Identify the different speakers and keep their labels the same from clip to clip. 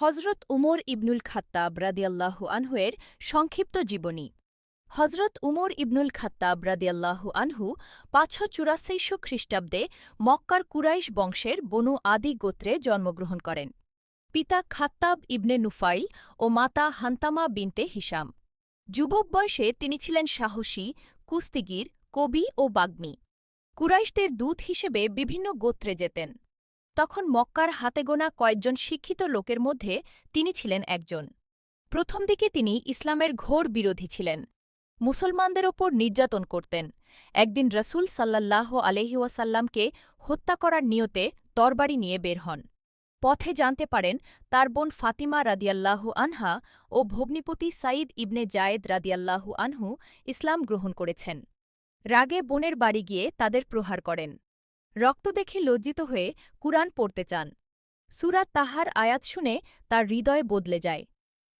Speaker 1: হজরত উমর ইবনুল খাত্তাব রাদিয়াল্লাহু আনহু-এর সংক্ষিপ্ত জীবনী। হজরত উমর ইবনুল খাত্তাব রাদিয়াল্লাহু আনহু ৫৮৪ খ্রিস্টাব্দে মক্কার কুরাইশ বংশের বনু আদি গোত্রে জন্মগ্রহণ করেন। পিতা খাত্তাব ইবনে নুফাইল ও মাতা হান্তামা বিনতে হিশাম। যুবক বয়সে তিনি ছিলেন সাহসী, কুস্তিগীর, কবি ও বাগ্মী। কুরাইশদের দূত হিসেবে বিভিন্ন গোত্রে যেতেন। তখন মক্কার হাতে গোনা কয়েকজন শিক্ষিত লোকের মধ্যে তিনি ছিলেন একজন। প্রথম দিকে তিনি ইসলামের ঘোর বিরোধী ছিলেন। মুসলমানদের ওপর নির্যাতন করতেন। একদিন রসুল সাল্লাল্লাহু আলাইহি ওয়াসাল্লামকে হত্যা করার নিয়তে তরবারি নিয়ে বের হন। পথে জানতে পারেন তার বোন ফাতিমা রাদিয়াল্লাহু আনহা ও ভগ্নিপতি সাঈদ ইবনে জায়েদ রাদিয়াল্লাহু আনহু ইসলাম গ্রহণ করেছেন। রাগে বোনের বাড়ি গিয়ে তাদের প্রহার করেন। রক্ত দেখে লজ্জিত হয়ে কুরআন পড়তে চান। সূরা তাহার আয়াত শুনে তার হৃদয় বদলে যায়।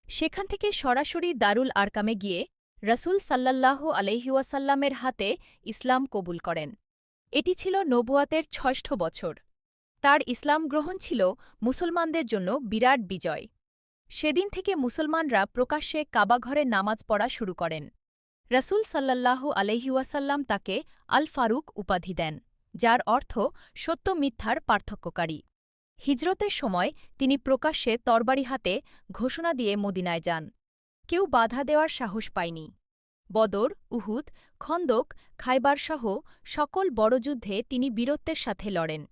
Speaker 1: সেখান থেকে সরাসরি দারুল আরকামে গিয়ে রসুল সাল্লাল্লাহু আলাইহি ওয়াসাল্লামের হাতে ইসলাম কবুল করেন। এটি ছিল নবুয়াতের ৬ষ্ঠ বছর। তার ইসলাম গ্রহণ ছিল মুসলমানদের জন্য বিরাট বিজয়। সেদিন থেকে মুসলমানরা প্রকাশ্যে কাবাঘরে নামাজ পড়া শুরু করেন। রসুল সাল্লাল্লাহু আলাইহি ওয়াসাল্লাম তাকে আল ফারুক উপাধি দেন, যার অর্থ সত্য মিথ্যার পার্থক্যকারী। হিজরতের সময় তিনি প্রকাশ্যে তরবারি হাতে ঘোষণা দিয়ে মদিনায় যান। কেউ বাধা দেওয়ার সাহস পায়নি। বদর, উহুদ, খন্দক, খায়বারসহ সকল বড় যুদ্ধে তিনি বীরত্বের সাথে লড়েন।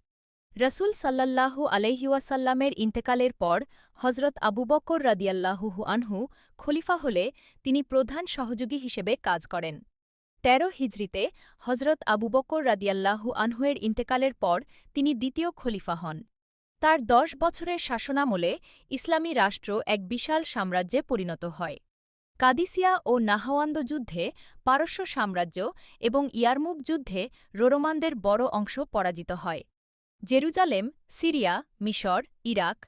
Speaker 1: রসুল সাল্লাল্লাহু আলাইহি ওয়াসাল্লামের ইন্তেকালের পর হজরত আবু বকর রাদিয়াল্লাহু আনহু খলিফা হলে তিনি প্রধান সহযোগী হিসেবে কাজ করেন। ১৩ হিজরিতে হজরত আবু বকর রাদিয়াল্লাহু আনহু-এর ইন্তেকালের পর তিনি দ্বিতীয় খলিফা হন। তার ১০ বছরের শাসনামলে ইসলামী রাষ্ট্র এক বিশাল সাম্রাজ্যে পরিণত হয়। কাদিসিয়া ও নাহাওয়ান্দ যুদ্ধে পারস্য সাম্রাজ্য এবং ইয়ারমুক যুদ্ধে রোমানদের বড় অংশ পরাজিত হয়। জেরুজালেম, সিরিয়া, মিশর, ইরাক,